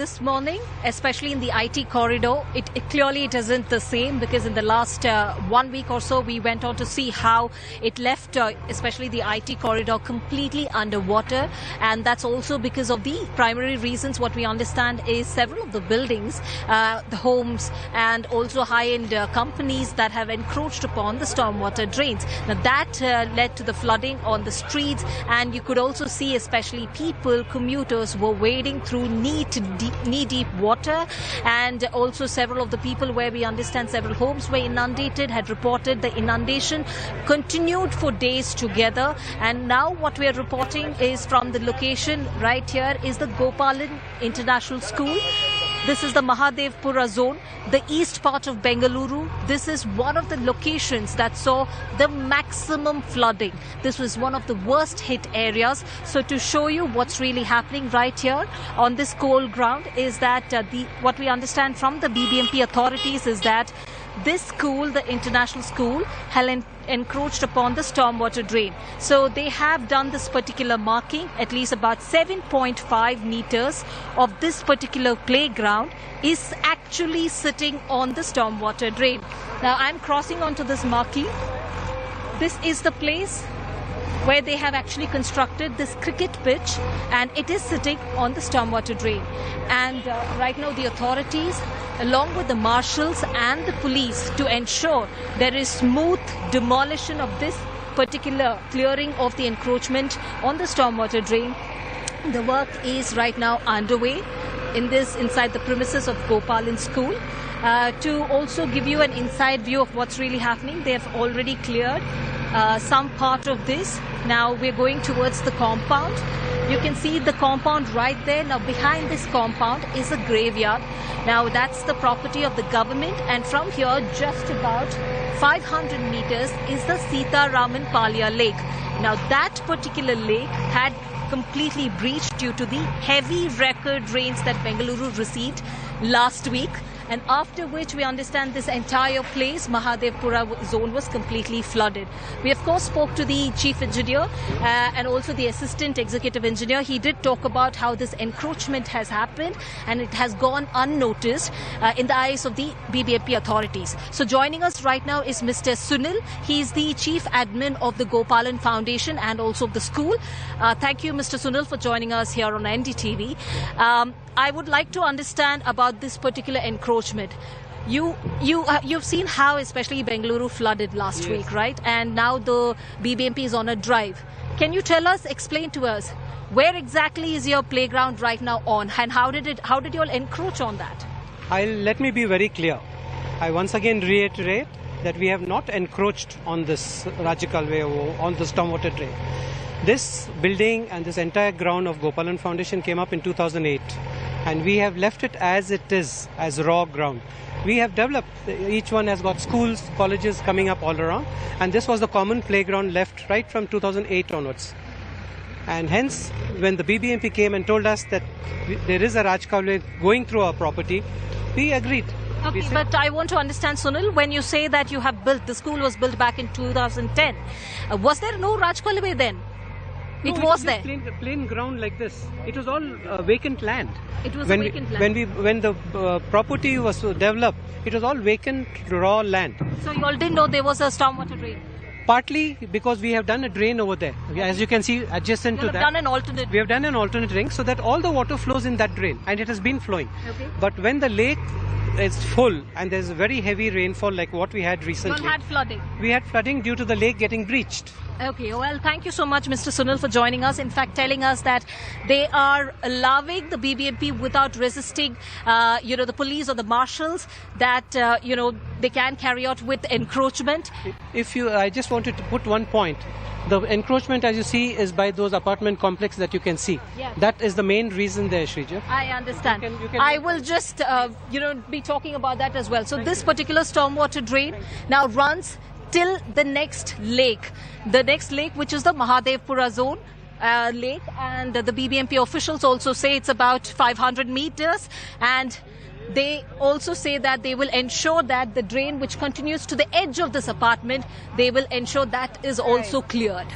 this morning, especially in the IT corridor, it clearly it isn't the same, because in the last 1 week or so, we went on to see how it left, especially the IT corridor, completely underwater. And that's also because of the primary reasons. What we understand is several of the buildings, the homes, and also high-end companies that have encroached upon the stormwater drains. Now that led to the flooding on the streets, and you could also see especially people, commuters were wading through knee-deep water, and also several of the people, where we understand several homes were inundated, had reported the inundation continued for days together. And now what we are reporting is from the location right here is the Gopalan International School. This is the Mahadevpura zone, the east part of Bengaluru. This is one of the locations that saw the maximum flooding. This was one of the worst hit areas. So to show you what's really happening right here on this cold ground is that what we understand from the BBMP authorities is that this school, the international school, had encroached upon the stormwater drain. So they have done this particular marking. At least about 7.5 meters of this particular playground is actually sitting on the stormwater drain. Now I'm crossing onto this marking. This is the place where they have actually constructed this cricket pitch, and it is sitting on the stormwater drain. And right now the authorities, along with the marshals and the police, to ensure there is smooth demolition of this particular clearing of the encroachment on the stormwater drain. The work is right now underway inside the premises of Gopalan School. To also give you an inside view of what's really happening, they have already cleared some part of this. Now we're going towards the compound. You can see the compound right there. Now behind this compound is a graveyard. Now that's the property of the government, and from here just about 500 meters is the Sita Raman Palya Lake. Now that particular lake had completely breached due to the heavy record rains that Bengaluru received last week, and after which we understand this entire place, Mahadevpura zone, was completely flooded. We of course spoke to the chief engineer and also the assistant executive engineer. He did talk about how this encroachment has happened, and it has gone unnoticed in the eyes of the BBMP authorities. So joining us right now is Mr. Sunil. He is the chief admin of the Gopalan Foundation and also of the school. Thank you, Mr. Sunil, for joining us here on NDTV. I would like to understand about this particular encroachment. You've seen how especially Bengaluru flooded last week, right? And now the BBMP is on a drive. Can you explain to us, where exactly is your playground right now on, and how did you all encroach on that? Let me be very clear. I once again reiterate that we have not encroached on this Rajakalve or on the stormwater drain. This building and this entire ground of Gopalan Foundation came up in 2008, and we have left it as it is, as raw ground. We have developed, each one has got schools, colleges coming up all around, and this was the common playground left right from 2008 onwards. And hence, when the BBMP came and told us that there is a Rajkalve going through our property, we agreed. Okay, but I want to understand, Sunil, when you say that you have built, the school was built back in 2010, was there no Rajkalve then? No, it was there. Plain ground like this. It was all vacant land. It was vacant land. When the property was developed, it was all vacant raw land. So you all didn't know there was a stormwater drain? Partly because we have done a drain over there. As you can see, adjacent to that. We have done an alternate ring so that all the water flows in that drain, and it has been flowing. Okay. But when the lake is full and there's very heavy rainfall like what we had recently. You all had flooding? We had flooding due to the lake getting breached. Okay, well, thank you so much, Mr. Sunil, for joining us. In fact, telling us that they are allowing the BBMP without resisting, the police or the marshals, that, they can carry out with encroachment. I just wanted to put one point. The encroachment, as you see, is by those apartment complex that you can see. Yeah. That is the main reason there, Shrija. I understand. I will just, be talking about that as well. So this particular stormwater drain now runs till the next lake, which is the Mahadevpura zone lake, and the BBMP officials also say it's about 500 meters, and they also say that they will ensure that the drain which continues to the edge of this apartment, they will ensure that is also cleared.